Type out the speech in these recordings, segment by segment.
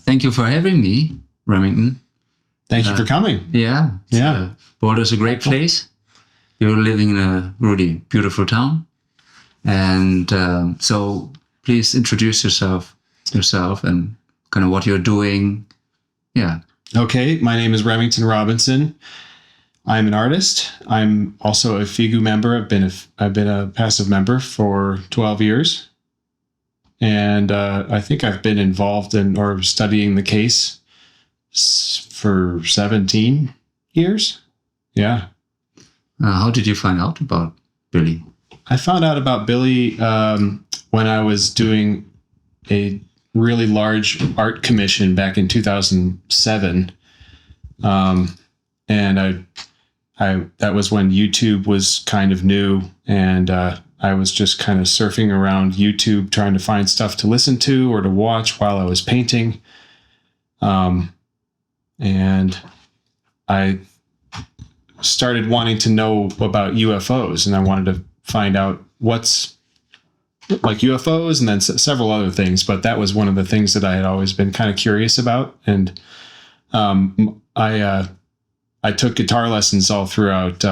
thank you for having me, Remington. Thank you for coming. Yeah. Boulder's a great place. You're living in a really beautiful town. And so please introduce yourself and kind of what you're doing. Yeah. Okay. My name is Remington Robinson. I'm an artist. I'm also a FIGU member. I've been a passive member for 12 years. And I think I've been involved in or studying the case for 17 years. Yeah. How did you find out about Billy? I found out about Billy when I was doing a really large art commission back in 2007. And I that was when YouTube was kind of new, and I was just kind of surfing around YouTube trying to find stuff to listen to or to watch while I was painting. And I started wanting to know about UFOs, and I wanted to find out what's like UFOs and then several other things. But that was one of the things that I had always been kind of curious about. And I took guitar lessons all throughout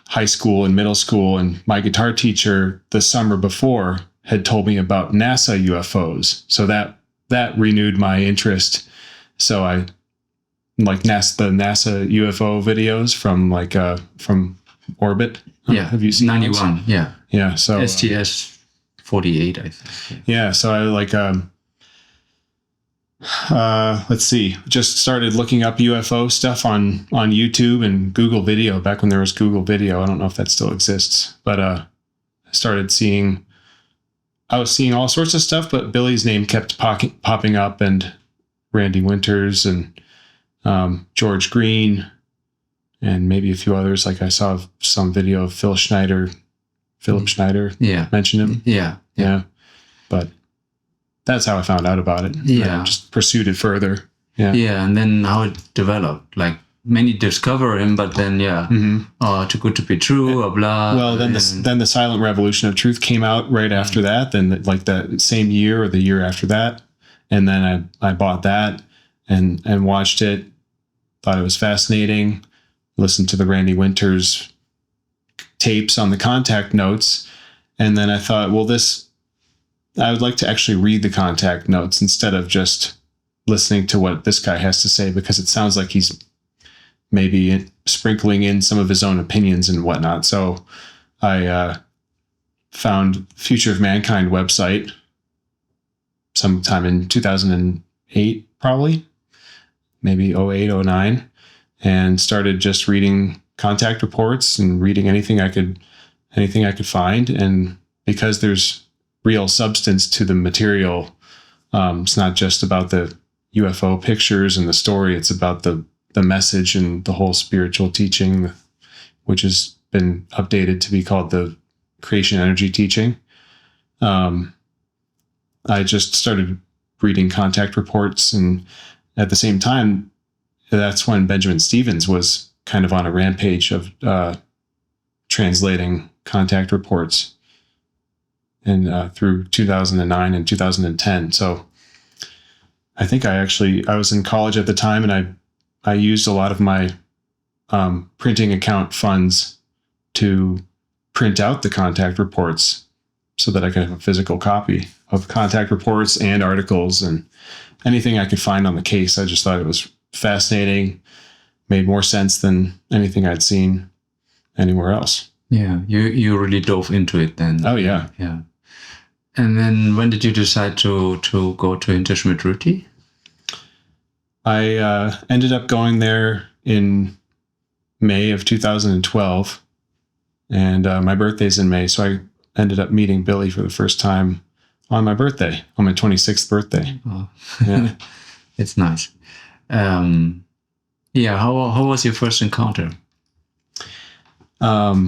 high school and middle school, and my guitar teacher the summer before had told me about NASA UFOs. So that renewed my interest. So I like the NASA UFO videos from orbit. Yeah. Have you seen 91? those? Yeah. Yeah. So STS 48, I think. Yeah. So I let's see, just started looking up UFO stuff on YouTube and Google Video back when there was Google Video. I don't know if that still exists, but I was seeing all sorts of stuff, but Billy's name kept popping up, and Randy Winters and George Green and maybe a few others. Like I saw some video of Philip Schneider mentioned him. Yeah. But that's how I found out about it. Yeah. I just pursued it further. Yeah. Yeah. And then how it developed, like many discover him, but then, too good to be true or blah. Well, then the Silent Revolution of Truth came out right after that. Then like that same year or the year after that. And then I bought that and watched it, thought it was fascinating, listened to the Randy Winters tapes on the contact notes. And then I thought, well, I would like to actually read the contact notes instead of just listening to what this guy has to say, because it sounds like he's maybe sprinkling in some of his own opinions and whatnot. So I found Future of Mankind website sometime in 2008, probably, maybe 08, 09, and started just reading contact reports and reading anything I could find. And because there's real substance to the material, it's not just about the UFO pictures and the story, it's about the message and the whole spiritual teaching, which has been updated to be called the creation energy teaching. I just started reading contact reports, and at the same time, that's when Benjamin Stevens was kind of on a rampage of translating contact reports, and through 2009 and 2010. So I think I was in college at the time, and I used a lot of my printing account funds to print out the contact reports so that I could have a physical copy of contact reports and articles and anything I could find on the case. I just thought it was fascinating, made more sense than anything I'd seen anywhere else. Yeah, you really dove into it then. Oh, yeah. Yeah. And then when did you decide to go to Hinterschmidt-Rüti? I ended up going there in May of 2012, and my birthday's in May, so I ended up meeting Billy for the first time on my birthday, on my 26th birthday. Oh. Yeah. It's nice. Yeah, how was your first encounter? I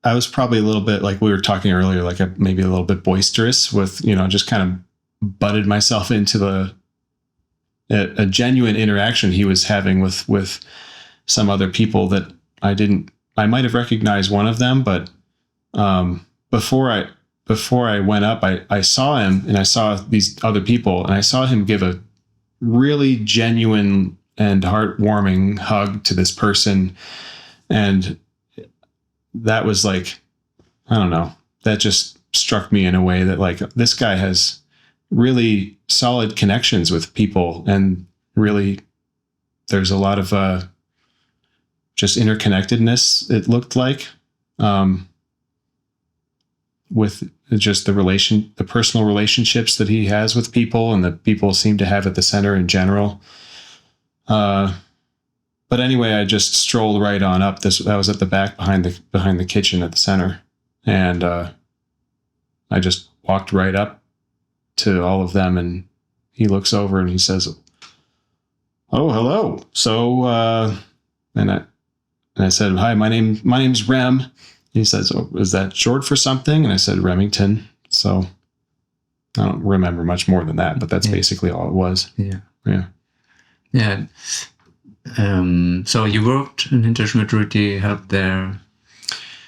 was probably a little bit, like we were talking earlier, like maybe a little bit boisterous with, just kind of butted myself into a genuine interaction he was having with some other people that I might have recognized one of them, but before before I went up, I saw him and I saw these other people, and I saw him give a really genuine and heartwarming hug to this person. And that was like, I don't know, that just struck me in a way that like, this guy has really solid connections with people, and really there's a lot of just interconnectedness, it looked like, with just the personal relationships that he has with people, and that people seem to have at the center in general. But anyway, I just strolled right on up. I was at the back behind the kitchen at the center, and I just walked right up to all of them, and he looks over and he says, "Oh, hello." So, and I said, "Hi, my name's Rem." He says, "Oh, is that short for something?" And I said, "Remington." So I don't remember much more than that, but that's basically all it was. Yeah. Yeah. Yeah. So you worked in Hinterschmidt, Rudy, helped there,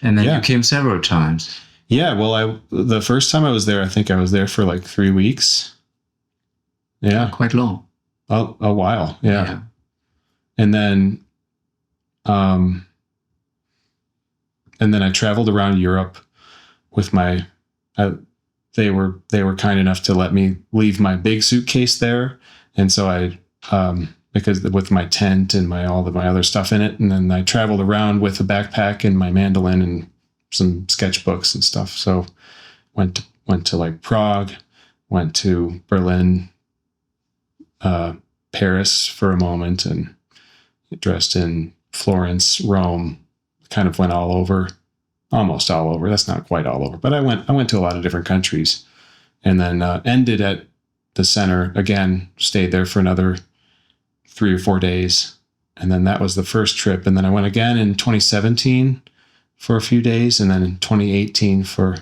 and then you came several times. Yeah. Well, the first time I was there, I think I was there for like 3 weeks. Yeah. Quite long. A while. Yeah. And then, I traveled around Europe with they were kind enough to let me leave my big suitcase there. And so because with my tent and all of my other stuff in it. And then I traveled around with a backpack and my mandolin and some sketchbooks and stuff. So went to like Prague, went to Berlin, Paris for a moment, and dressed in Florence, Rome, kind of went all over, almost all over. That's not quite all over, but I went to a lot of different countries, and then ended at the center again, stayed there for another 3 or 4 days. And then that was the first trip. And then I went again in 2017 for a few days, and then in 2018 for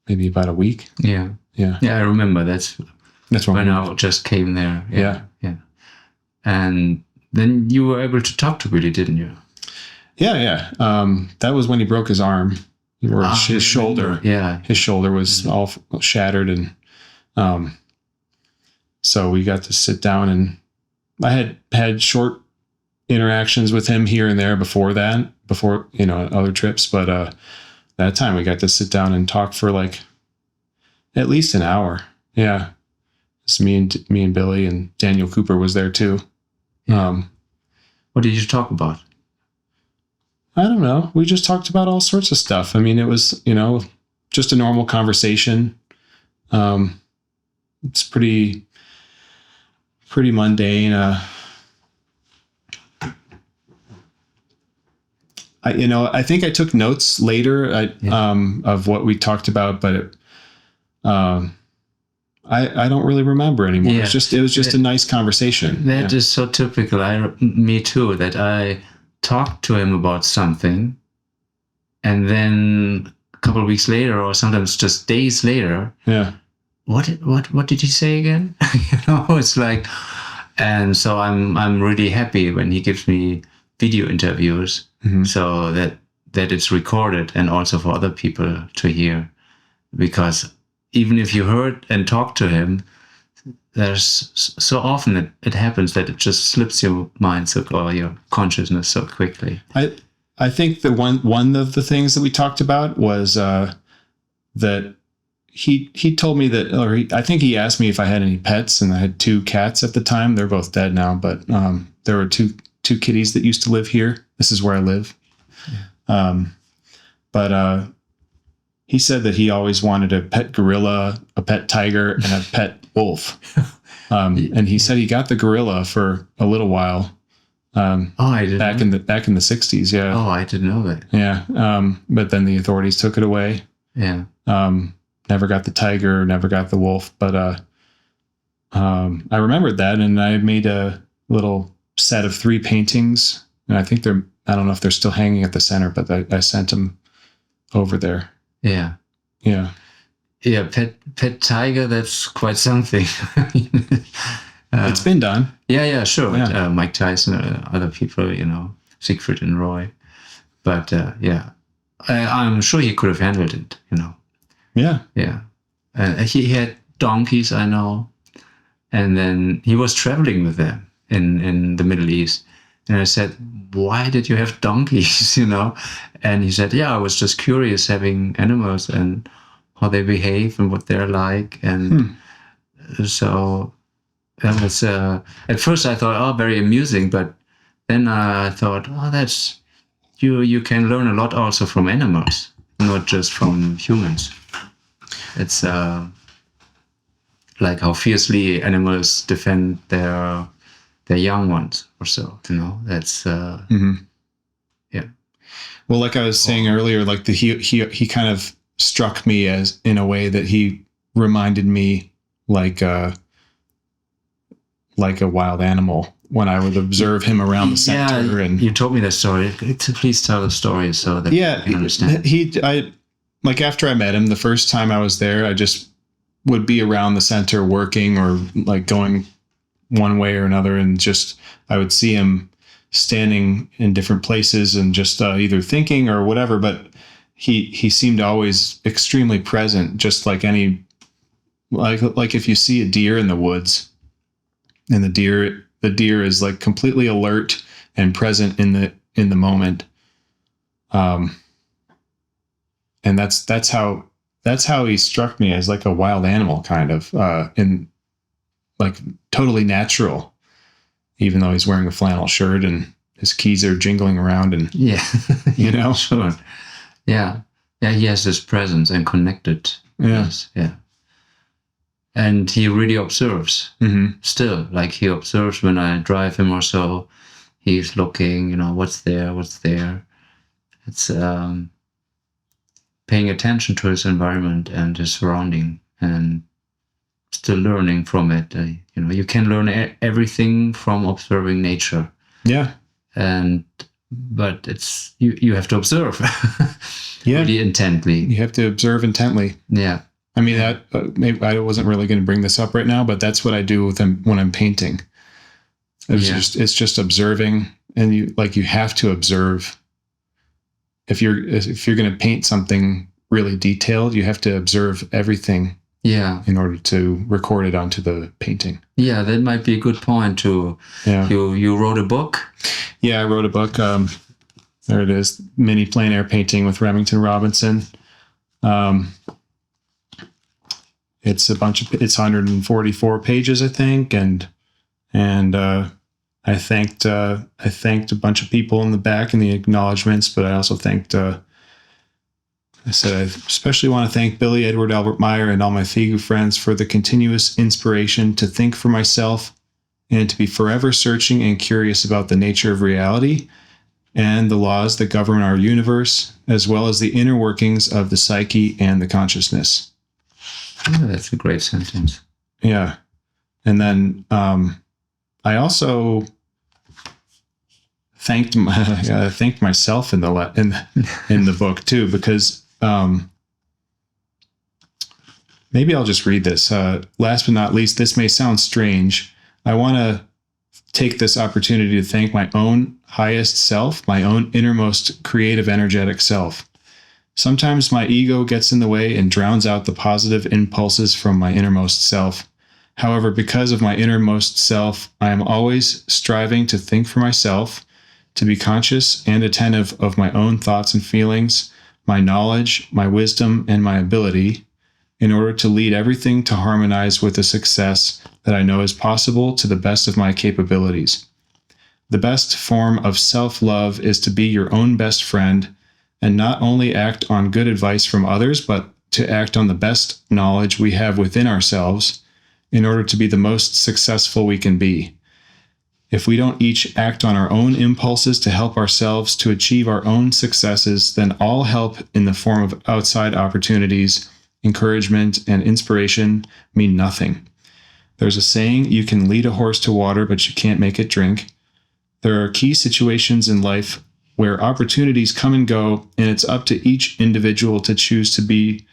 maybe about a week. Yeah. Yeah. Yeah, I remember. That's when I just came there. Yeah. Yeah. And then you were able to talk to Willie, didn't you? Yeah, yeah. That was when he broke his arm, or his shoulder. Yeah. His shoulder was all shattered. And so we got to sit down, and I had short interactions with him here and there before other trips. But that time we got to sit down and talk for like at least an hour. Yeah. It's me and Billy, and Daniel Cooper was there too. Yeah. What did you talk about? I don't know. We just talked about all sorts of stuff. I mean, it was, just a normal conversation. It's pretty mundane. I think I took notes later of what we talked about, but I don't really remember anymore. Yeah. It was just a nice conversation. That is so typical. Me too, that I talked to him about something, and then a couple of weeks later, or sometimes just days later, what did he say again? It's like, and so I'm really happy when he gives me video interviews, so that it's recorded and also for other people to hear, because even if you heard and talked to him, there's so often that it happens that it just slips your mind or your consciousness so quickly. I think that one of the things that we talked about was that he told me that, I think he asked me if I had any pets, and I had 2 cats at the time. They're both dead now, but there were two kitties that used to live here. This is where I live. Yeah. But he said that he always wanted a pet gorilla, a pet tiger, and a pet wolf. And he said he got the gorilla for a little while. I didn't back in the 60s. Yeah. Oh, I didn't know that. Yeah. But then the authorities took it away. Yeah. Never got the tiger, never got the wolf. But I remembered that, and I made a little set of 3 paintings, and I think I don't know if they're still hanging at the center, but I sent them over there. Yeah. Yeah. Yeah. Pet tiger. That's quite something. It's been done. Yeah. Sure. Yeah. Mike Tyson, other people, Siegfried and Roy. But yeah, I'm sure he could have handled it, Yeah. Yeah. He had donkeys, I know. And then he was traveling with them in the Middle East. And I said, why did you have donkeys, And he said, yeah, I was just curious having animals and how they behave and what they're like. And so that was, at first I thought, oh, very amusing. But then I thought, oh, that's, you can learn a lot also from animals, not just from humans. It's like how fiercely animals defend their young ones or so, that's yeah. Well, like I was saying earlier, like he kind of struck me as in a way that he reminded me like a wild animal when I would observe him around the center. Yeah, and you told me that story. Please tell the story so that I can understand. Like after I met him the first time I was there, I just would be around the center working or like going one way or another, and just I would see him standing in different places and just either thinking or whatever, but he seemed always extremely present, just like any like if you see a deer in the woods and the deer is like completely alert and present in the moment, and that's how he struck me, as like a wild animal kind of, in like totally natural, even though he's wearing a flannel shirt and his keys are jingling around and Sure. Yeah, he has this presence and connected. Yes. Yeah. And he really observes still, like he observes when I drive him or so. He's looking, what's there. It's paying attention to his environment and his surrounding, and still learning from it. You can learn everything from observing nature. Yeah. But it's you have to observe really intently. You have to observe intently. Yeah. I mean, that maybe I wasn't really going to bring this up right now, but that's what I do with them when I'm painting. It's just observing, and you have to observe. If you're going to paint something really detailed, you have to observe everything. Yeah. In order to record it onto the painting. Yeah, that might be a good point too. Yeah. You wrote a book? Yeah, I wrote a book. There it is, Mini Plein Air Painting with Remington Robinson. It's it's 144 pages, I think, and I thanked a bunch of people in the back in the acknowledgments, but I also thanked. I said, I especially want to thank Billy, Edward, Albert Meier, and all my FIGU friends for the continuous inspiration to think for myself and to be forever searching and curious about the nature of reality and the laws that govern our universe, as well as the inner workings of the psyche and the consciousness. Oh, that's a great sentence. Yeah. And then I also thanked myself in the book too, because maybe I'll just read this. Last but not least, this may sound strange. I want to take this opportunity to thank my own highest self, my own innermost creative, energetic self. Sometimes my ego gets in the way and drowns out the positive impulses from my innermost self. However, because of my innermost self, I am always striving to think for myself, to be conscious and attentive of my own thoughts and feelings, my knowledge, my wisdom, and my ability, in order to lead everything to harmonize with the success that I know is possible to the best of my capabilities. The best form of self-love is to be your own best friend and not only act on good advice from others, but to act on the best knowledge we have within ourselves in order to be the most successful we can be. If we don't each act on our own impulses to help ourselves to achieve our own successes, then all help in the form of outside opportunities, encouragement, and inspiration mean nothing. There's a saying, you can lead a horse to water, but you can't make it drink. There are key situations in life where opportunities come and go, and it's up to each individual to choose to be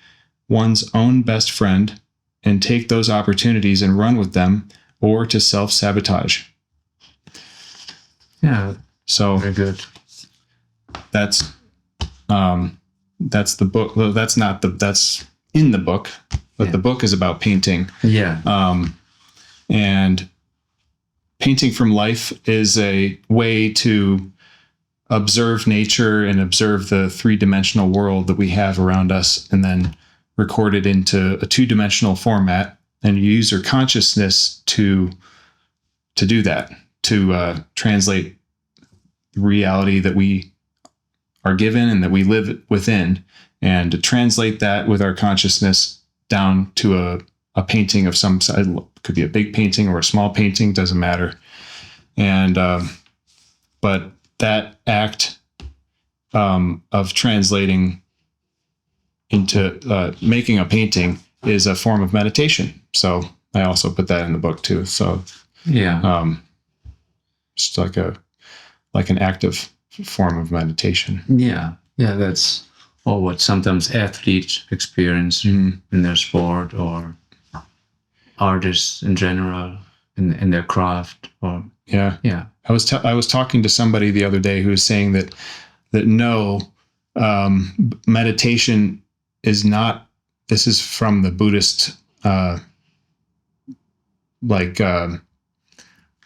one's own best friend and take those opportunities and run with them, or to self-sabotage. Yeah. So very good. That's the book. That's in the book, but Yeah. the book is about painting. Yeah. And painting from life is a way to observe nature and observe the three-dimensional world that we have around us, and then record it into a two-dimensional format, and you use your consciousness to do that, to translate the reality that we are given and that we live within, and to translate that with our consciousness down to a painting of some size. It could be a big painting or a small painting, doesn't matter. And but that act of translating into making a painting is a form of meditation. So I also put that in the book too. So Yeah. it's like an active form of meditation. Yeah. Yeah. That's or what sometimes athletes experience in their sport, or artists in general in their craft. Or Yeah. yeah. I was talking to somebody the other day who was saying that no, meditation is not. This is from the Buddhist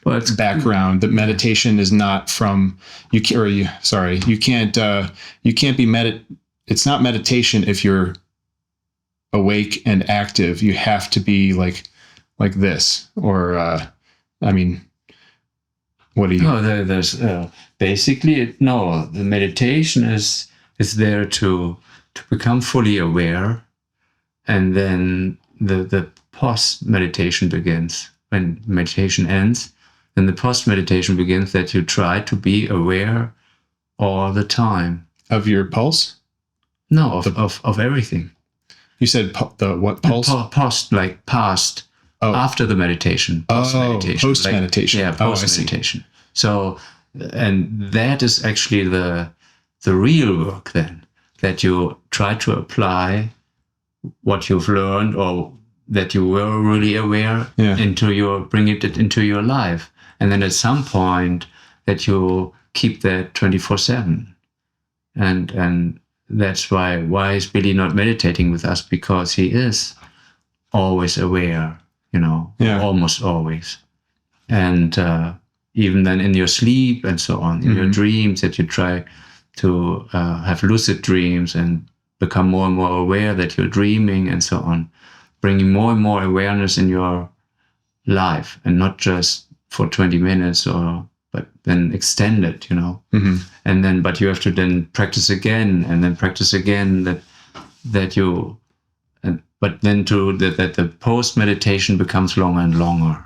Well, it's background, that meditation is not from you can't be it's not meditation if you're awake and active. You have to be like this, or what do you No, there's basically the meditation is there to become fully aware, and then the post meditation begins. When meditation ends, then the post meditation begins, that you try to be aware all the time. of your pulse? No, of everything. You said what pulse? Post, like past. Oh. After the meditation, post meditation, post meditation. yeah, post meditation. So, and that is actually the real work then, that you try to apply what you've learned, or that you were really aware, bring it into your life, and then at some point that you keep that 24/7, and that's why is Billy not meditating with us, because he is always aware. Almost always. And even then in your sleep and so on, in your dreams, that you try to have lucid dreams and become more and more aware that you're dreaming and so on, bringing more and more awareness in your life, and not just for 20 minutes but then extend it, and then, but you have to then practice again, and then practice again, that you, but then that the post meditation becomes longer and longer.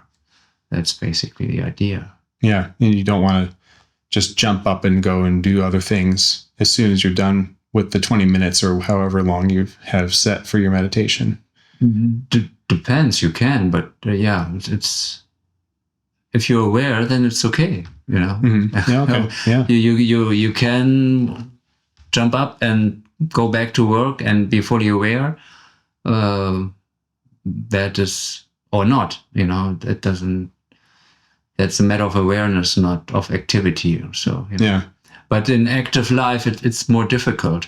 That's basically the idea. Yeah, and you don't want to just jump up and go and do other things as soon as you're done with the 20 minutes or however long you have set for your meditation. Depends, you can, but it's if you're aware, then it's okay, Yeah, okay. Yeah. You can jump up and go back to work and be fully aware. That is, or not, that doesn't, that's a matter of awareness, not of activity. So, Yeah. But in active life, it's more difficult.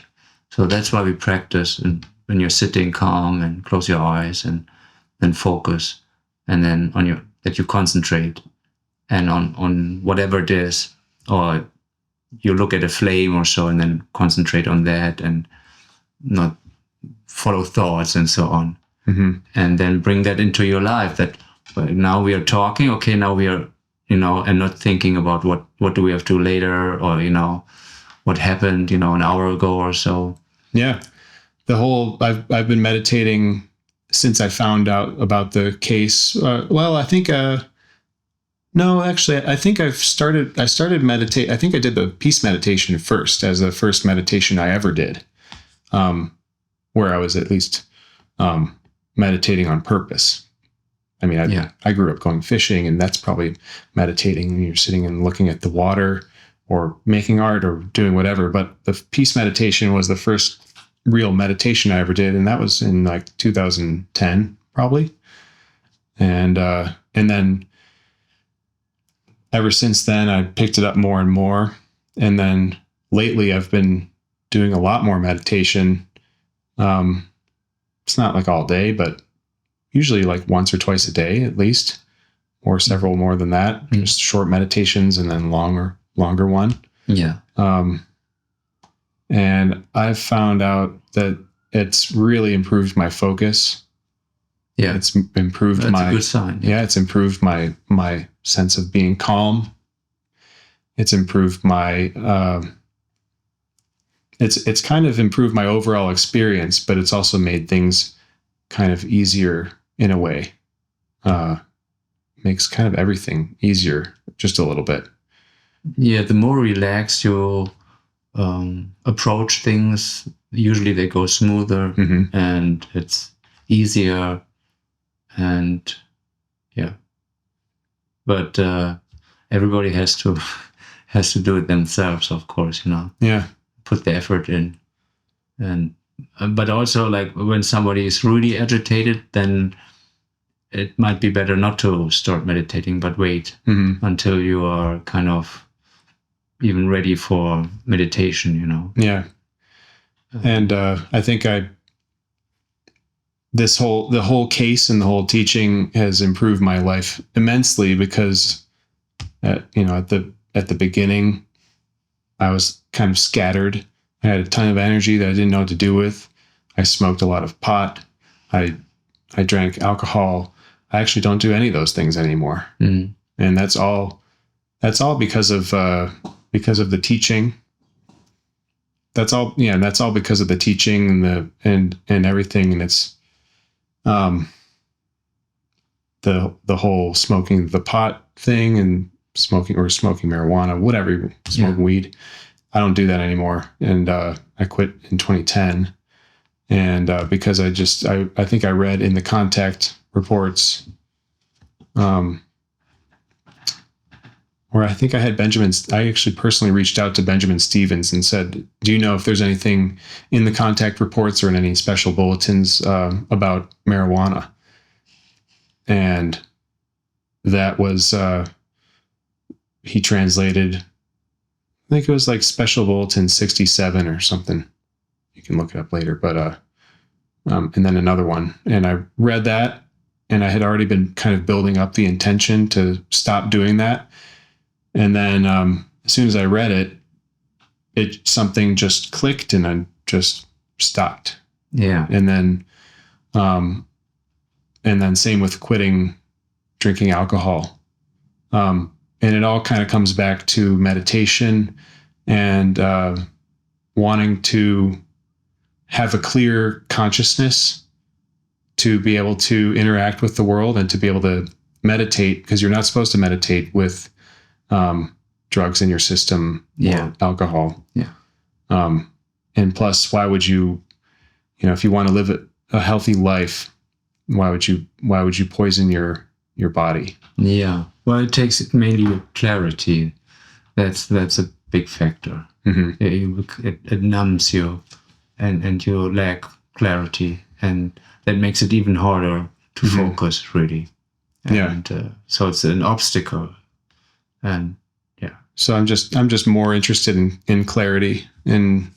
So that's why we practice, and when you're sitting calm and close your eyes and then focus, and then that you concentrate and on whatever it is, or you look at a flame or so and then concentrate on that and not follow thoughts and so on. And then bring that into your life, that now we are talking, okay, now we are, and not thinking about what do we have to do later, or, what happened, an hour ago or so. Yeah. I've been meditating since I found out about the case. I think, no, actually, I think I started meditate. I think I did the peace meditation first, as the first meditation I ever did, where I was at least, meditating on purpose. I mean, I grew up going fishing, and that's probably meditating when you're sitting and looking at the water or making art or doing whatever. But the peace meditation was the first real meditation I ever did. And that was in like 2010, probably. And then ever since then, I picked it up more and more. And then lately I've been doing a lot more meditation, it's not like all day, but usually like once or twice a day at least, or several more than that. Just short meditations and then longer one. Yeah. And I've found out that it's really improved my focus. Yeah. It's improved That's a good sign. Yeah, it's improved my sense of being calm. It's improved my it's kind of improved my overall experience, but it's also made things kind of easier in a way. Makes kind of everything easier just a little bit. Yeah, the more relaxed you approach things, usually they go smoother and it's easier. And yeah, but everybody has to do it themselves, of course, you know. Yeah, put the effort in. And but also, like, when somebody is really agitated, then it might be better not to start meditating, but wait until you are kind of even ready for meditation, you know. Yeah. And I think the whole case and the whole teaching has improved my life immensely, because at the beginning I was kind of scattered. I had a ton of energy that I didn't know what to do with. I smoked a lot of pot. I drank alcohol. I actually don't do any of those things anymore. And that's all because of the teaching. That's all because of the teaching and everything. And it's the whole smoking the pot thing and smoking marijuana, whatever, smoking weed. I don't do that anymore. And I quit in 2010. And because I think I read in the contact reports, where I think I actually personally reached out to Benjamin Stevens and said, do you know if there's anything in the contact reports or in any special bulletins about marijuana? And that was, he translated, I think it was like Special Bulletin 67 or something. You can look it up later, but and then another one. And I read that, and I had already been kind of building up the intention to stop doing that. And then as soon as I read it, something just clicked, and I just stopped. Yeah. And then same with quitting drinking alcohol. And it all kind of comes back to meditation and wanting to have a clear consciousness to be able to interact with the world and to be able to meditate, because you're not supposed to meditate with drugs in your system or alcohol. Yeah. And plus, why would you, if you want to live a healthy life, why would you poison your body? Yeah. Well, it takes mainly clarity. That's a big factor. It numbs you, and you lack clarity, and that makes it even harder to focus, really. And so it's an obstacle. And yeah. So I'm just more interested in clarity, and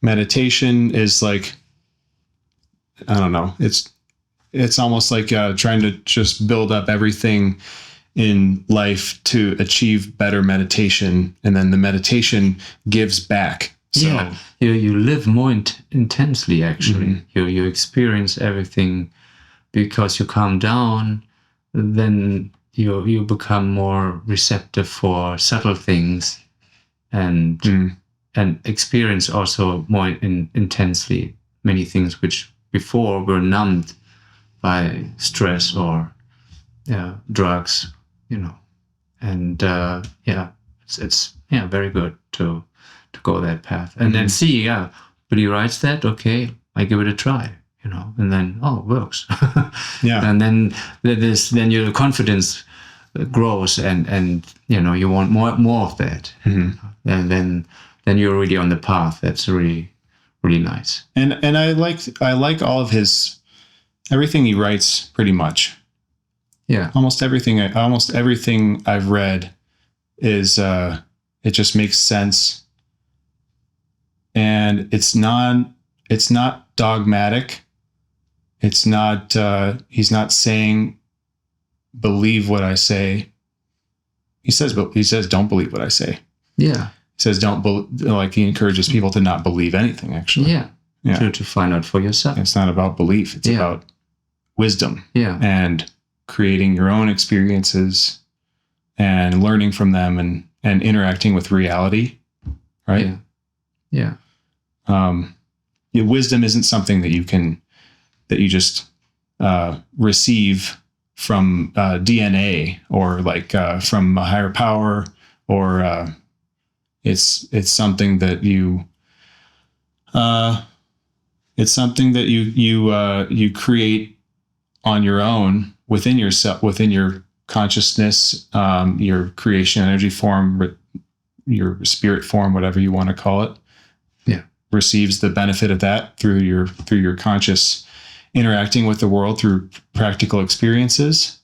meditation is like, I don't know, it's almost like trying to just build up everything in life to achieve better meditation, and then the meditation gives back. So, yeah, you live more intensely, actually. You experience everything because you calm down. Then you become more receptive for subtle things, and experience also more intensely many things which before were numbed by stress or drugs, and it's very good to go that path, and then see, but he writes that, okay, I give it a try, and then it works. And then then your confidence grows, and you want more of that, and then you're really on the path. That's really, really nice. And I like all of everything he writes, pretty much. Yeah. Almost everything I've read is it just makes sense, and it's it's not dogmatic. It's not, he's not saying, believe what I say. He says, don't believe what I say. Yeah. He says, he encourages people to not believe anything, actually. Yeah. To find out for yourself. It's not about belief. It's about wisdom. Yeah. And creating your own experiences and learning from them and interacting with reality. Right? Yeah. Wisdom isn't something that you just receive from DNA or like from a higher power, or it's something that you you create on your own within yourself, within your consciousness, your creation energy form, your spirit form, whatever you want to call it. Yeah. Receives the benefit of that through your conscious interacting with the world through practical experiences.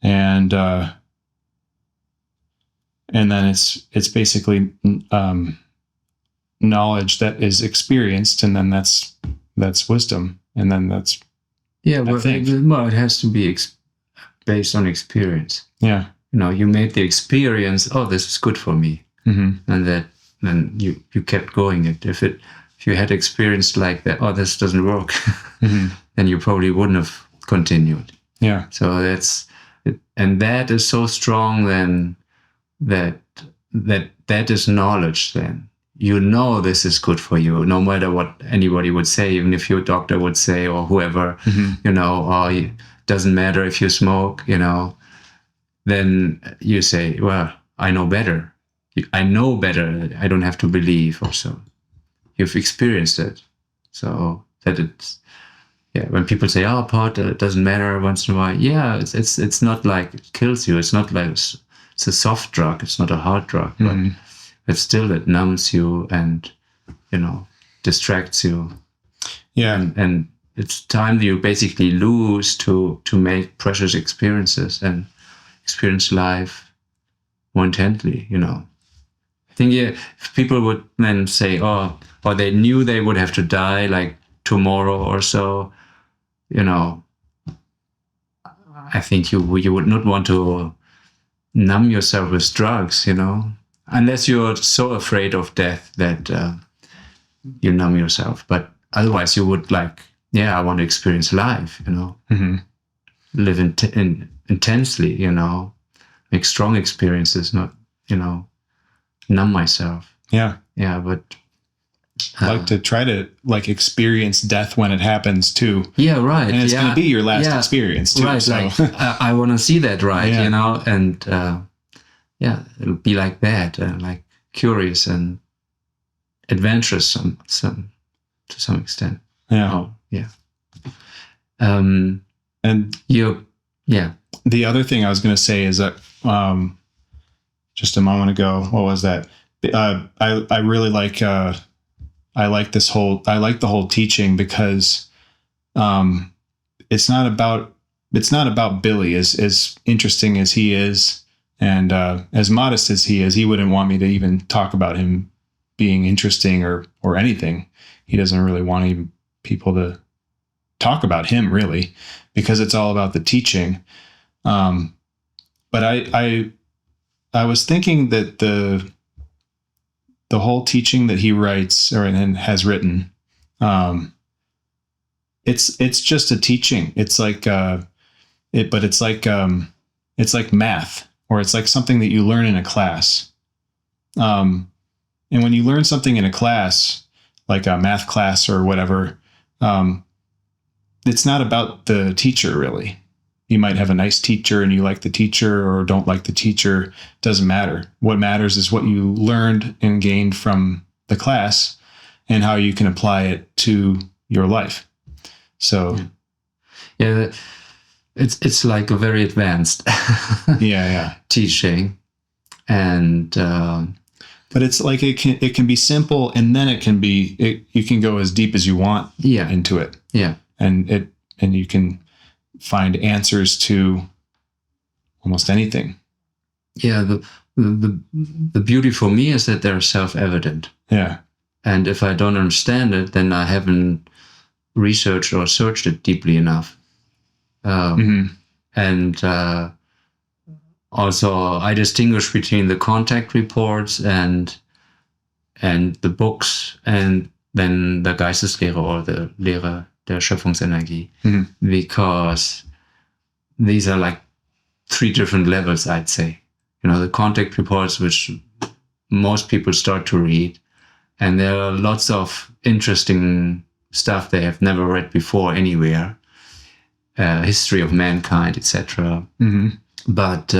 And then it's basically knowledge that is experienced, and then that's wisdom, and then that's it has to be based on experience. Yeah. You made the experience, oh, this is good for me. Mm-hmm. And then you kept going it. If you had experienced like that, oh, this doesn't work, mm-hmm. then you probably wouldn't have continued. Yeah. So that's it, and that is so strong then that is knowledge then. This is good for you, no matter what anybody would say, even if your doctor would say, or whoever, mm-hmm. It doesn't matter if you smoke, then you say, well, I know better. I know better. I don't have to believe also. You've experienced it. So that it's, when people say, oh, pot, it doesn't matter once in a while. Yeah, it's not like it kills you. It's not like it's a soft drug. It's not a hard drug, mm-hmm. but still it numbs you and, distracts you. Yeah. And it's time that you basically lose to make precious experiences and experience life more intently, I think if people would then say, or they knew they would have to die like tomorrow or so, I think you would not want to numb yourself with drugs, unless you're so afraid of death that you numb yourself. But otherwise you would I want to experience life, mm-hmm. live intensely, make strong experiences, not, numb myself. Yeah. Yeah, but like to try to experience death when it happens too. Yeah, right. And it's going to be your last experience too. Right. So. I want to see that, right? And it'll be like that, like curious and adventurous to some extent. Yeah. Oh, yeah. And the other thing I was going to say is that just a moment ago, what was that? I really like I like the whole teaching because it's not about Billy, as interesting as he is and as modest as he is. He wouldn't want me to even talk about him being interesting or anything. He doesn't really want people to talk about him, really, because it's all about the teaching. But I was thinking that the whole teaching that he writes and has written, it's just a teaching. It's like it's like math, or it's like something that you learn in a class. And when you learn something in a class, like a math class or whatever, it's not about the teacher, really. You might have a nice teacher and you like the teacher or don't like the teacher. Doesn't matter. What matters is what you learned and gained from the class and how you can apply it to your life. So, it's like a very advanced teaching, and but it's like it can be simple, and then you can go as deep as you want into it. Yeah, and you can find answers to almost anything. Yeah, the beauty for me is that they're self-evident. Yeah. And if I don't understand it, then I haven't researched or searched it deeply enough. And also, I distinguish between the contact reports and the books, and then the Geisteslehre or the Lehre der Schöpfungsenergie, because these are like 3 different levels, I'd say. The contact reports, which most people start to read, and there are lots of interesting stuff they have never read before anywhere, history of mankind, etc. But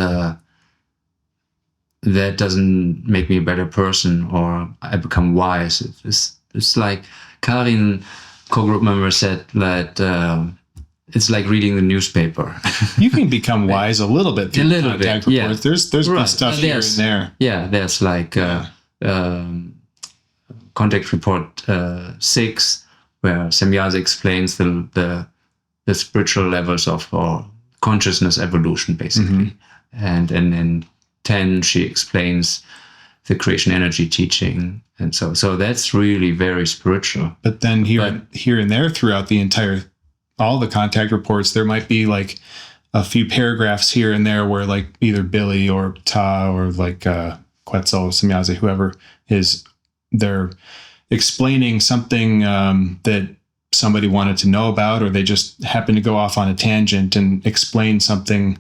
that doesn't make me a better person or I become wise. It's like Karin, co-group member, said that it's like reading the newspaper. You can become wise a little bit through contact reports. There's good stuff here and there. Yeah, there's like contact report 6, where Semyase explains the spiritual levels of consciousness evolution, basically. And in 10, she explains the creation energy teaching. And so that's really very spiritual. But then here and there throughout all the contact reports, there might be like a few paragraphs here and there where like either Billy or Ta or like Quetzal, Semyase, whoever they're explaining something that somebody wanted to know about, or they just happen to go off on a tangent and explain something.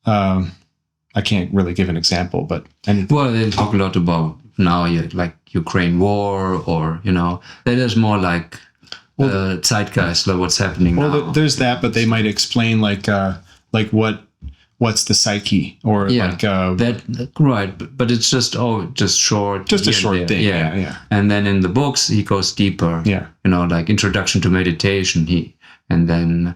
I can't really give an example, but well, they talk a lot about now, like Ukraine war, or that is more like zeitgeist, like what's happening now. Well, there's that, but they might explain like what's the psyche, or that right. But it's just short, just a short thing. Yeah. And then in the books, he goes deeper. Yeah. Like Introduction to Meditation. And then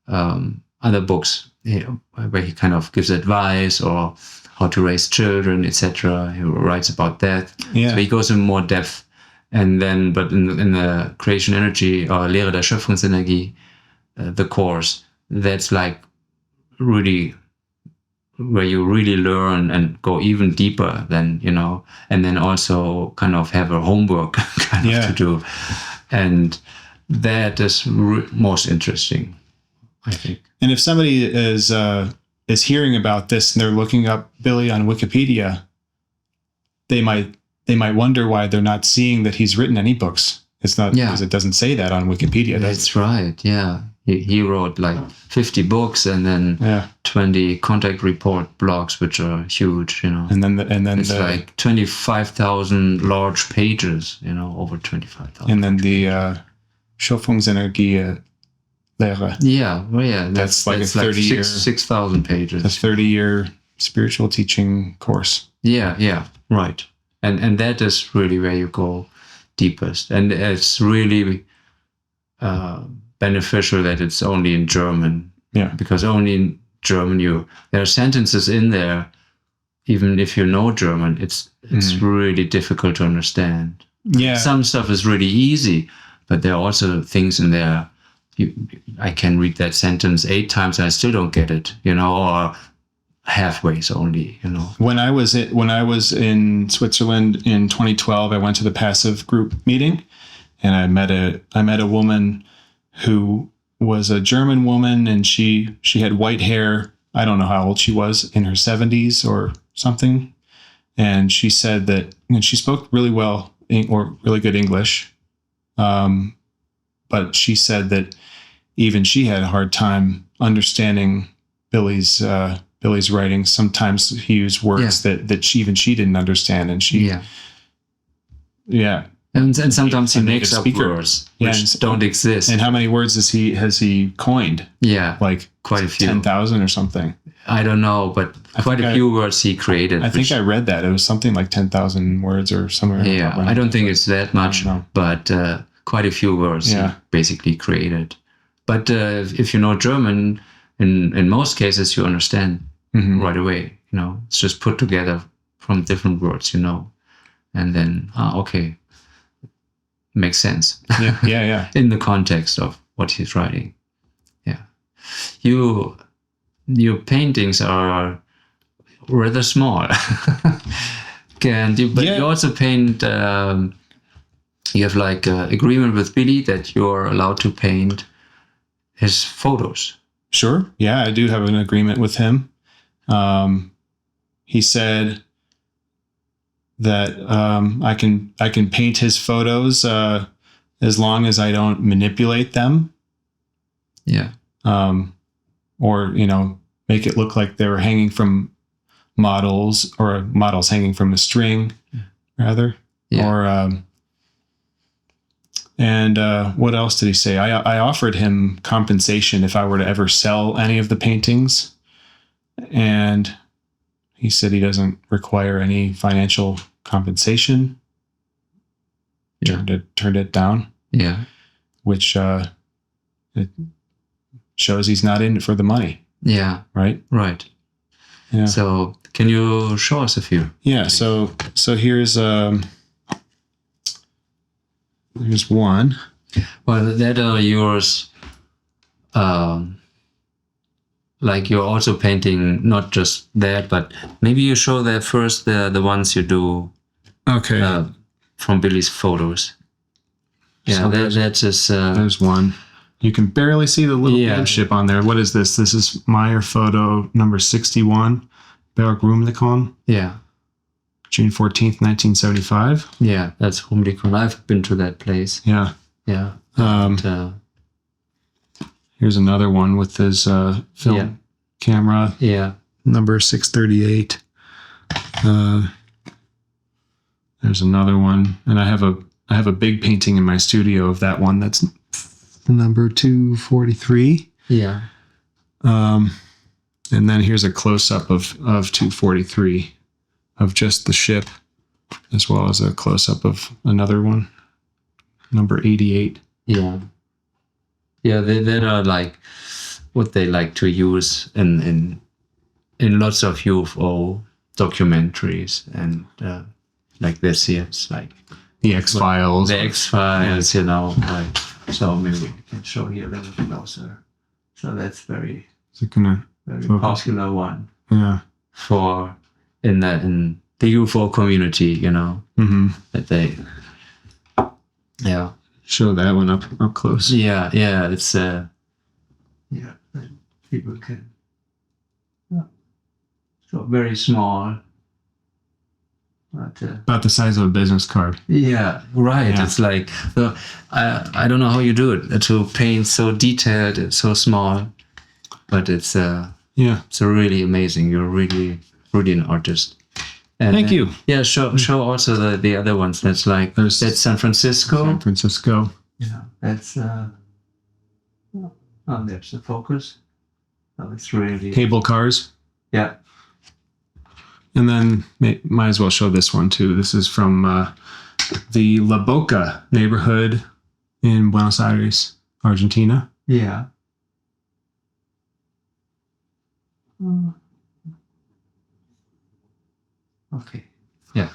other books where he kind of gives advice or how to raise children, etc. He writes about that. Yeah. So he goes in more depth. And then, but in the creation energy or Lehre der Schöpfungsenergie, the course, that's like really where you really learn and go even deeper than, and then also kind of have a homework kind of to do. And that is most interesting, I think. And if somebody is hearing about this and they're looking up Billy on Wikipedia, they might wonder why they're not seeing that he's written any books. It's not because it doesn't say that on Wikipedia. That's right. Yeah. He wrote like 50 books and then 20 contact report blogs, which are huge, And then it's like 25,000 large pages, over 25,000. And then the Schöpfungsenergie Lehre. Yeah. That's like a 30-year 6,000 pages. A 30-year spiritual teaching course. Yeah. Right. And that is really where you go deepest. And it's really beneficial that it's only in German. Yeah. Because only in German there are sentences in there, even if you know German, it's really difficult to understand. Yeah. Some stuff is really easy, but there are also things in there. I can read that sentence 8 times and I still don't get it, or halfways only, When I was in Switzerland in 2012, I went to the passive group meeting, and I met a woman who was a German woman, and she had white hair. I don't know how old she was, in her 70s or something. And she said that, and she spoke really well or really good English. But she said that even she had a hard time understanding Billy's writing. Sometimes he used words that she didn't understand, and she and sometimes he makes up words which don't exist. And how many words has he coined? Yeah, like quite a few, 10,000 or something. I don't know, but quite a few words he created. I think I read that it was something like 10,000 words or somewhere. Yeah, I don't think it's that much, but quite a few words he basically created. But if you know German, in most cases you understand right away. It's just put together from different words, and then okay, makes sense. Yeah. In the context of what he's writing. Yeah, your paintings are rather small. You also paint you have like an agreement with Billy that you're allowed to paint his photos. Sure. Yeah, I do have an agreement with him. He said that I can paint his photos as long as I don't manipulate them. Yeah. Or, make it look like they were hanging from models, or models hanging from a string, rather. Yeah. Or, what else did he say? I offered him compensation if I were to ever sell any of the paintings. And he said he doesn't require any financial compensation. Yeah. Turned it down. Yeah. Which it shows he's not in it for the money. Yeah. Right? Right. Yeah. So can you show us a few? Yeah, so here's one. Well, that are yours. Like you're also painting not just that, but maybe you show that first the ones you do. Okay. From Billy's photos. Yeah, So that's just. There's one. You can barely see the little beamship on there. What is this? This is Meier photo number 61, Berg Rumlikon, Yeah. June 14th, 1975. Yeah, that's Rumlikon. I've been to that place. Yeah. Yeah. Here's another one with his film camera. Yeah. Number 638. There's another one, and I have a big painting in my studio of that one. That's number 243. Yeah. And then here's a close-up of 243 of just the ship, as well as a close-up of another one, number 88. Yeah. Yeah, they are like what they like to use in lots of UFO documentaries, and like this here, it's like The X-Files. The X-Files, like, so maybe we can show here a little closer. So that's very focus? popular one Yeah. for in the UFO community, Mm-hmm. that they Show that one up close. Yeah, it's people can. So very small. But, About the size of a business card. yeah, right. Yeah. It's like I don't know how you do it to paint so detailed and so small, but it's it's really amazing. You're really an artist. And, Thank you. Yeah, show also the other ones. That's like that's San Francisco. San Francisco. Yeah, that's there's the focus. Oh, it's really Cable cars. Yeah. And then might as well show this one too. This is from the La Boca neighborhood in Buenos Aires, Argentina. Yeah. Okay. Yeah.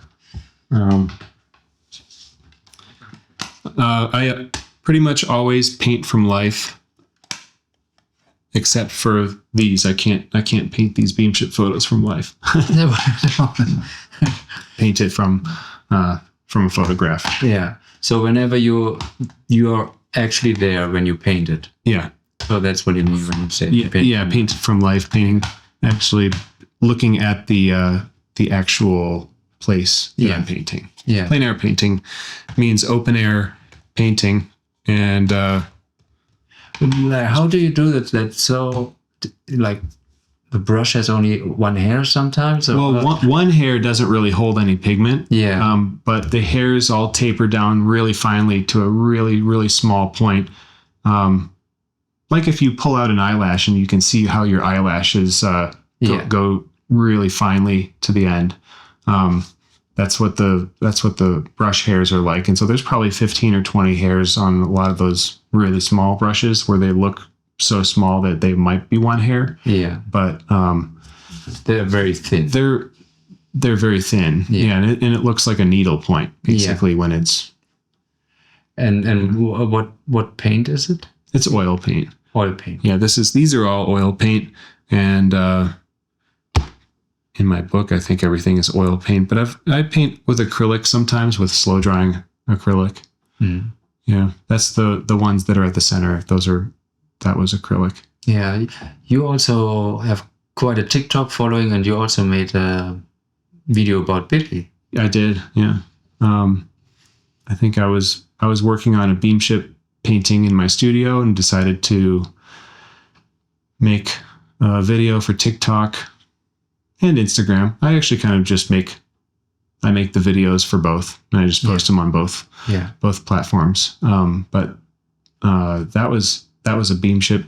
I pretty much always paint from life, except for these. I can't paint these beamship photos from life. Paint it from a photograph. Yeah. So whenever you are actually there when you paint it. Yeah. So that's what you mean when you say paint from life, painting, actually looking at the actual place that I'm painting. Yeah. Plein air painting means open air painting, and how do you do that? That's so like the brush has only one hair sometimes. Or, well, one hair doesn't really hold any pigment. Yeah. But the hairs all taper down really finely to a really, really small point. Like if you pull out an eyelash and you can see how your eyelashes go really finely to the end. That's what the brush hairs are like. And so there's probably 15 or 20 hairs on a lot of those really small brushes where they look so small that they might be one hair. Yeah. But they're very thin. They're very thin. Yeah. And it looks like a needle point basically when it's. And what paint is it? It's oil paint. Oil paint. Yeah, these are all oil paint, and in my book I think everything is oil paint, but I paint with acrylic sometimes, with slow drying acrylic. Yeah, that's the ones that are at the center. That was acrylic. Yeah, you also have quite a TikTok following, and you also made a video about Bitly. I did. Yeah. I think I was working on a beamship painting in my studio and decided to make a video for TikTok and Instagram. I actually kind of just make the videos for both, and I just post them on both platforms. But that was a beamship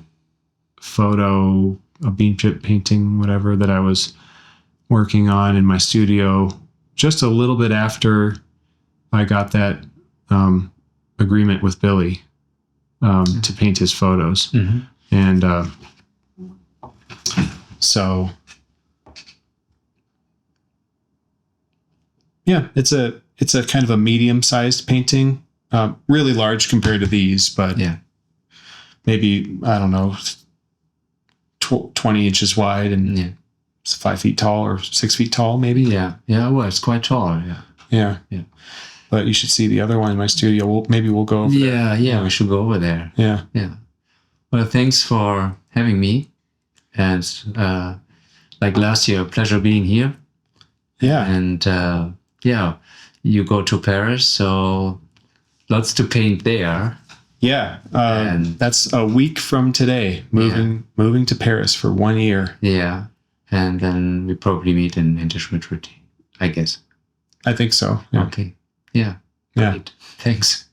photo, a beamship painting, whatever, that I was working on in my studio just a little bit after I got that agreement with Billy to paint his photos. And so yeah, it's a kind of a medium-sized painting, really large compared to these, but maybe, I don't know, 20 inches wide and it's 5 feet tall or 6 feet tall, maybe. Yeah. Well, it's quite tall. Yeah. But you should see the other one in my studio. We'll go over there. Yeah, we should go over there. Yeah. Well, thanks for having me. And like last year, pleasure being here. Yeah. And you go to Paris, so lots to paint there. Yeah. And that's a week from today, moving to Paris for 1 year. Yeah. And then we probably meet in the Schmidt, I guess. I think so. Yeah. Okay. Yeah. Great. Thanks.